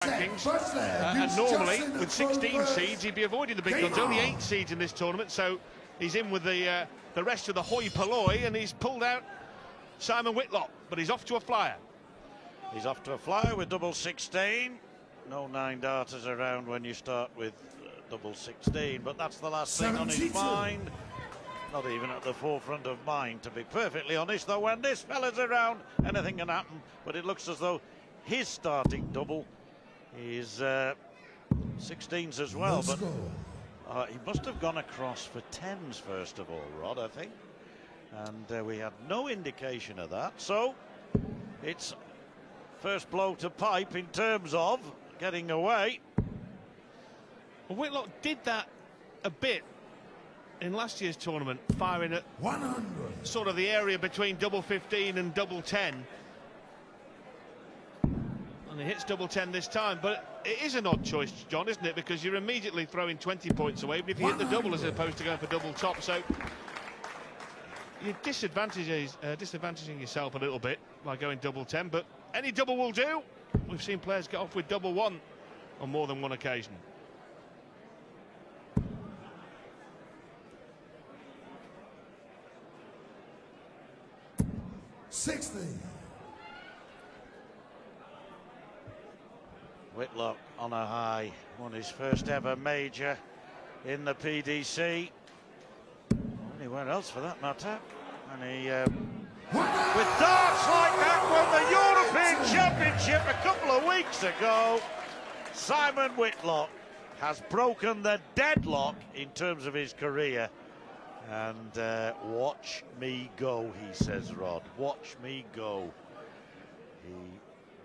rankings, and normally with 16 seeds he'd be avoiding the big guns. Only 8 seeds in this tournament, so he's in with the rest of the hoi polloi, and he's pulled out Simon Whitlock, but he's off to a flyer. He's off to a flyer with double 16. No 9 darters around when you start with double 16, but that's the last thing on his mind. Not even at the forefront of mind, to be perfectly honest, though. When this fella's around, anything can happen, but it looks as though his starting double is 16s as well, but he must have gone across for 10s first of all, Rod, I think, and we had no indication of that, so it's first blow to pipe in terms of getting away. Well, Whitlock did that a bit in last year's tournament, firing at 100, sort of the area between double 15 and double 10. And he hits double 10 this time, but it is an odd choice, John, isn't it? Because you're immediately throwing 20 points away, but if you hit the double as opposed to going for double top, so you're disadvantaging yourself a little bit by going double 10, but any double will do. We've seen players get off with double 1 on more than one occasion. Whitlock on a high, won his first ever major in the PDC. Anywhere else for that matter. And he, with darts like that, won the European Championship a couple of weeks ago. Simon Whitlock has broken the deadlock in terms of his career. And watch me go, he says, Rod. Watch me go. He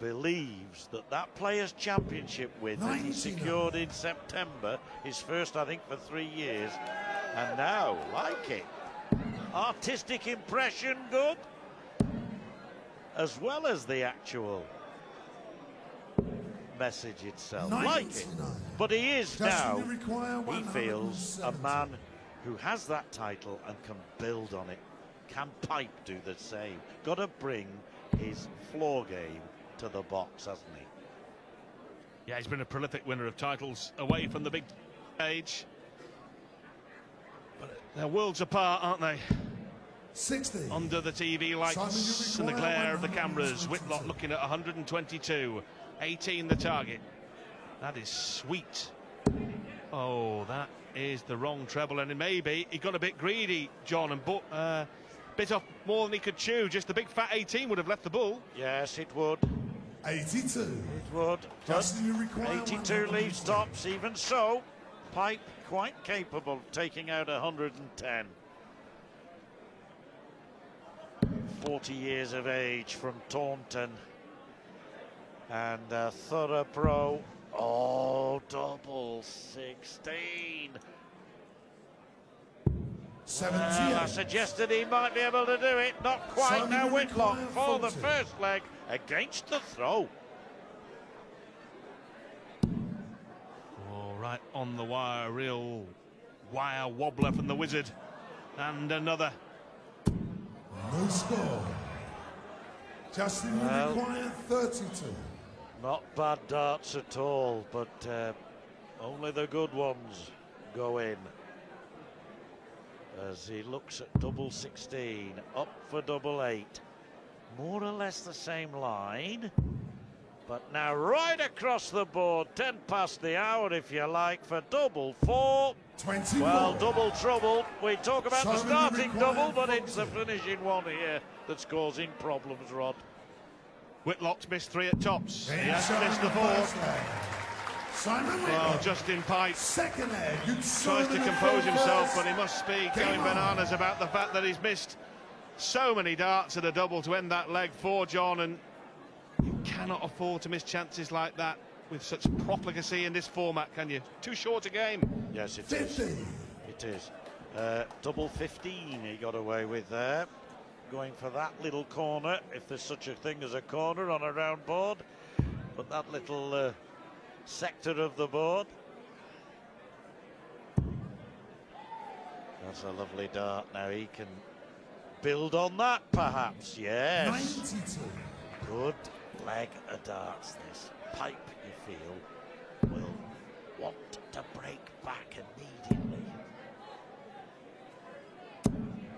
believes that that Players' Championship win that he secured in September, his first, I think, for 3 years, and now, like it. Artistic impression, good, as well as the actual message itself, like it. But he is now, he feels, a man who has that title and can build on it. Can Pipe do the same? Got to bring his floor game to the box, hasn't he? Yeah, he's been a prolific winner of titles away from the big stage. But they're worlds apart, aren't they? 60. Under the TV lights and the glare of the cameras, Whitlock looking at 122. 18 the target. That is sweet. Oh, that is the wrong treble, and maybe he got a bit greedy, John, and bit off more than he could chew. Just the big fat 18 would have left the bull. Yes, it would. 82. It would. 82 leaves tops, even so. Pipe quite capable of taking out 110. 40 years of age from Taunton. And a thorough pro. Oh, double 16. 78. I suggested he might be able to do it. Not quite. Now Whitlock for the first leg against the throw. Oh, right on the wire. Real wire wobbler from the Wizard. And another. No score. Justin will require 32. Not bad darts at all, but only the good ones go in. As he looks at double 16, up for double 8. More or less the same line, but now right across the board, 10 past the hour if you like, for double 4. 24. Well, double trouble. We talk about the starting double, but it's the finishing one here that's causing problems, Rod. Whitlock's missed 3 at tops. He has missed the 4. Well, Justin Pipe second leg, tries to compose himself, but he must be going bananas about the fact that he's missed so many darts at a double to end that leg for John, and you cannot afford to miss chances like that with such profligacy in this format, can you? Too short a game. Yes, it is. It is. Double 15 he got away with there. Going for that little corner, if there's such a thing as a corner on a round board, but that little sector of the board. That's a lovely dart. Now he can build on that, perhaps. Yes. 92. Good leg of darts, this. Pipe, you feel, will want to break back immediately.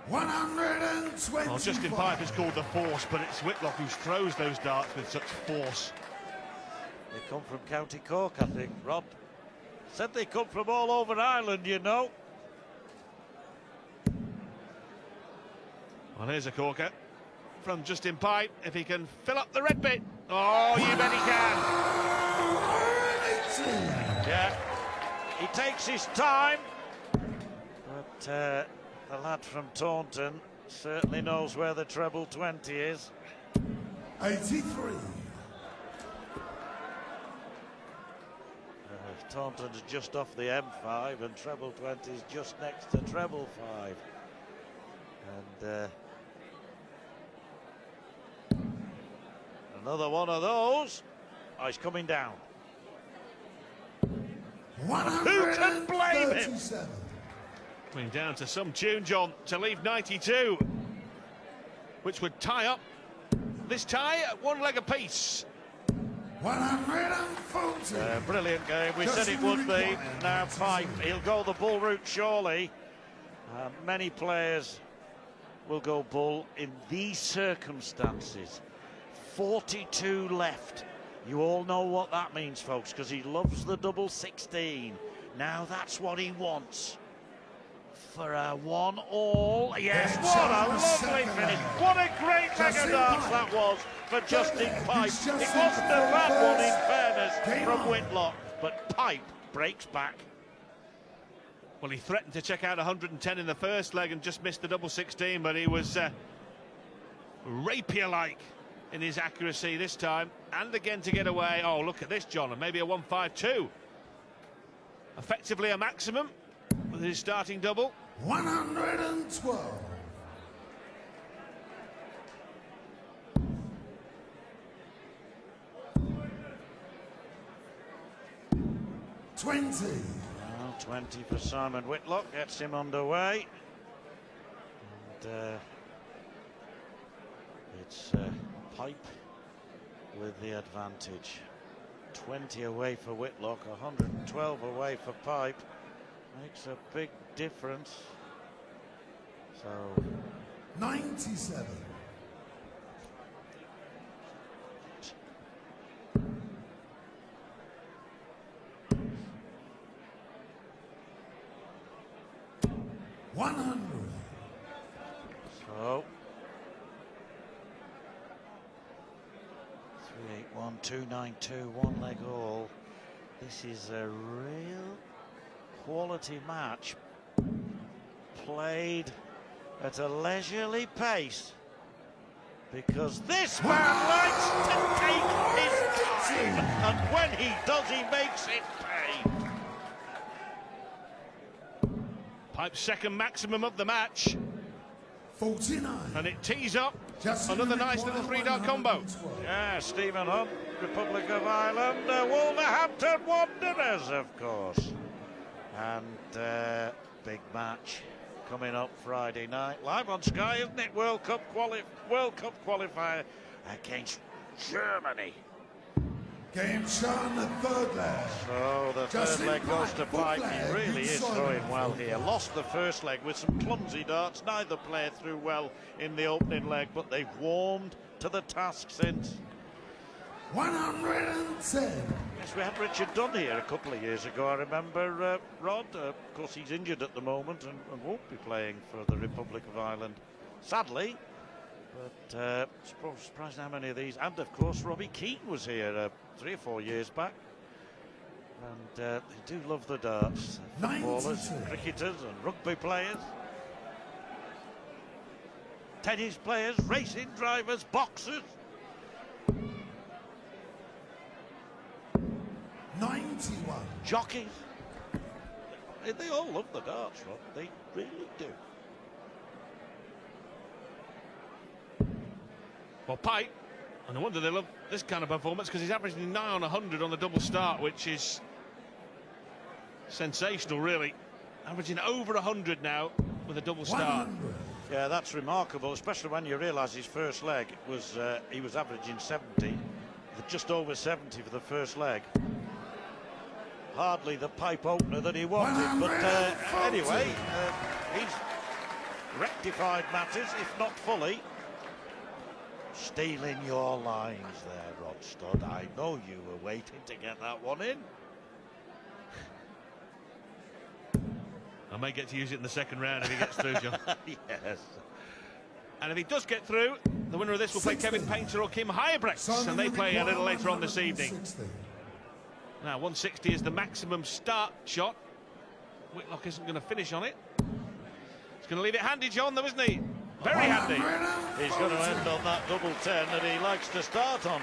120. Well, Justin Pipe is called the force, but it's Whitlock who throws those darts with such force. They come from County Cork, I think, Rod. Said they come from all over Ireland, you know. Well, here's a corker from Justin Pipe. If he can fill up the red bit. Oh, you bet he can. Yeah, he takes his time. But the lad from Taunton certainly knows where the treble 20 is. 83. Taunton's just off the M5 and treble 20 is just next to treble 5. And another one of those. Oh, he's coming down. Who can blame him? Coming down to some tune, John, to leave 92, which would tie up this tie at one leg apiece. 140. Brilliant game. We said it would be. Now Pipe, he'll go the bull route surely. Many players will go bull in these circumstances. 42 left. You all know what that means, folks, because he loves the double 16. Now that's what he wants. For a 1-all. Yes, what a lovely finish. What a great mega dance that was for Justin Pipe. It wasn't a bad one, in fairness, from Whitlock, but Pipe breaks back. Well, he threatened to check out 110 in the first leg and just missed the double 16, but he was rapier-like in his accuracy this time, and again to get away. Oh, look at this, John, and maybe a 152. Effectively a maximum with his starting double. 112. 20. Well, 20 for Simon Whitlock, gets him underway. And it's Pipe with the advantage. 20 away for Whitlock, 112 away for Pipe. Makes a big difference. So 97. So 381, 292, one leg all. This is a real quality match, played at a leisurely pace, because this man likes to take his time, and when he does, he makes it pay. Pipe's second maximum of the match, 49. and it tees up Justin another nice little three-dart combo. Yeah, Stephen Hunt, Republic of Ireland, Wolverhampton Wanderers, of course. And big match coming up Friday night, live on Sky, isn't it? World Cup qualifier against Germany. Game shown the third leg. So the Justin third leg goes to Pipe, Pipe. He really is throwing well here. Lost the first leg with some clumsy darts. Neither player threw well in the opening leg, but they've warmed to the task since. 110. Yes, we had Richard Dunn here a couple of years ago, I remember, Rod. Of course, he's injured at the moment and won't be playing for the Republic of Ireland, sadly. But surprised how many of these. And, of course, Robbie Keane was here 3 or 4 years back. And they do love the darts. Footballers, cricketers and rugby players. Tennis players, racing drivers, boxers. 91. Jockeys. They all love the darts, Rob. They really do. Well, Pipe, and no wonder they love this kind of performance, because he's averaging 9 on 100 on the double start, which is sensational, really. Averaging over 100 now with a double start. 100. Yeah, that's remarkable, especially when you realise his first leg was he was averaging 70. The just over 70 for the first leg. Hardly the pipe opener that he wanted, but anyway, he's rectified matters, if not fully. Stealing your lines there, Rod Studd. I know you were waiting to get that one in. I may get to use it in the second round if he gets through, John. Yes. And if he does get through, the winner of this will play Kevin Painter or Kim Highbrechts, and they play a little later on this evening. Now, 160 is the maximum start shot. Whitlock isn't going to finish on it. He's going to leave it handy, John, though, isn't he? Very handy. He's going to end on that double 10 that he likes to start on.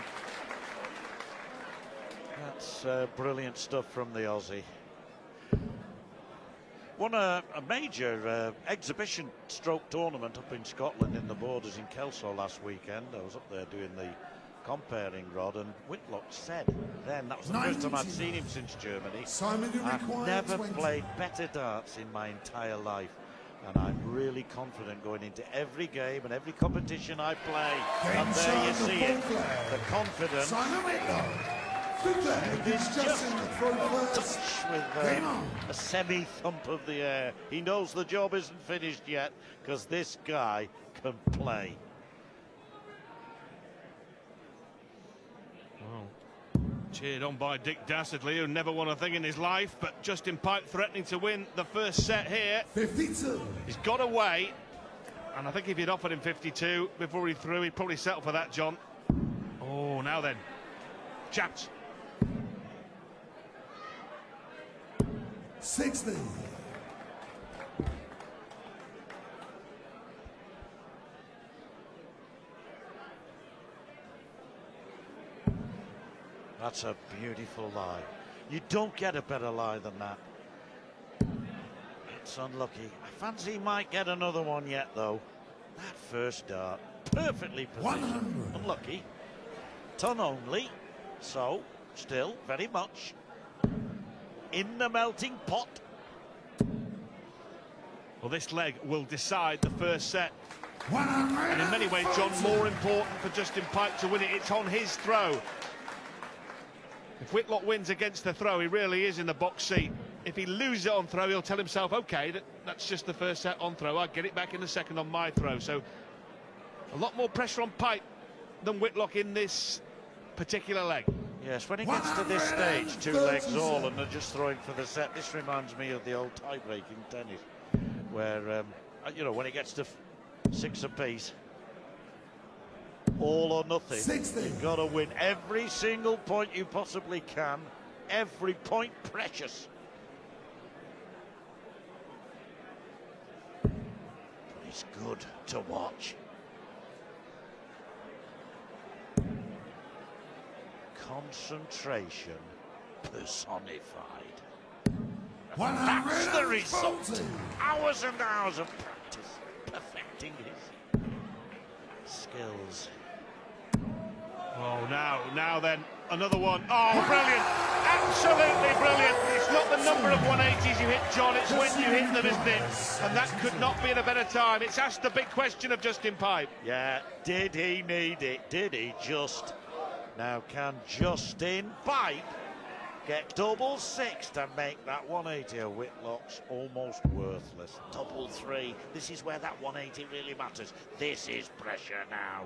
That's brilliant stuff from the Aussie. Won a major exhibition stroke tournament up in Scotland in the Borders in Kelso last weekend. I was up there doing the comparing, Rod, and Whitlock said then that was the first time I'd seen him since Germany. I've never played better darts in my entire life, and I'm really confident going into every game and every competition I play. And there you see it, the confidence. It's just touch with a semi-thump of the air. He knows the job isn't finished yet, because this guy can play. Well, cheered on by Dick Dastardly, who never won a thing in his life, but Justin Pipe threatening to win the first set here. 52. He's got away, and I think if you'd offered him 52 before he threw, he'd probably settle for that, John. Oh, now then, chaps. 60. That's a beautiful lie. You don't get a better lie than that. It's unlucky. I fancy he might get another one yet, though. That first dart, perfectly positioned. 100. Unlucky. Ton only, so still very much in the melting pot. Well, this leg will decide the first set. 100. And in many ways, John, more important for Justin Pipe to win it. It's on his throw. If Whitlock wins against the throw, he really is in the box seat. If he loses it on throw, he'll tell himself, OK, that's just the first set on throw. I'll get it back in the second on my throw. So a lot more pressure on Pipe than Whitlock in this particular leg. Yes, when it gets to this stage, 2 legs all, and they're just throwing for the set, this reminds me of the old tie-break in tennis, where, you know, when it gets to 6 apiece, all or nothing. 60. You've got to win every single point you possibly can. Every point precious. But it's good to watch. Concentration personified. That's the result. Hours and hours of practice, perfecting his skills. Oh, now then, another one. Oh, brilliant. Absolutely brilliant. It's not the number of 180s you hit, John, it's when you hit them, isn't it? And that could not be at a better time. It's asked the big question of Justin Pipe. Yeah, did he need it? Did he just? Now, can Justin Pipe get double 6 to make that 180? Whitlock's almost worthless. Double 3. This is where that 180 really matters. This is pressure now.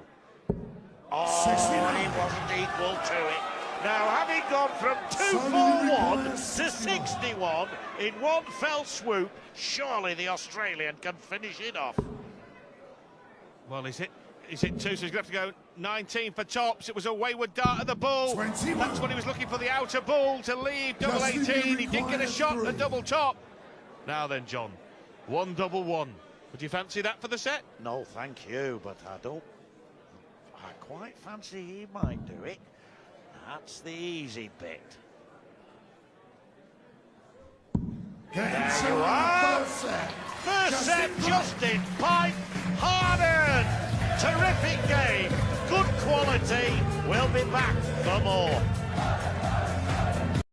Oh, and he wasn't equal to it. Now, having gone from 241 to 61 in one fell swoop, surely the Australian can finish it off. Well, he's hit 2, so he's going to have to go 19 for tops. It was a wayward dart at the bull. 21. That's when he was looking for the outer bull to leave double 18. He did get a shot at double top. Now then, John, 1 double 1. Would you fancy that for the set? No, thank you, but I quite fancy he might do it. That's the easy bit. There you are. First set, Justin Pipe. Hard-earned. Terrific game. Good quality. We'll be back for more.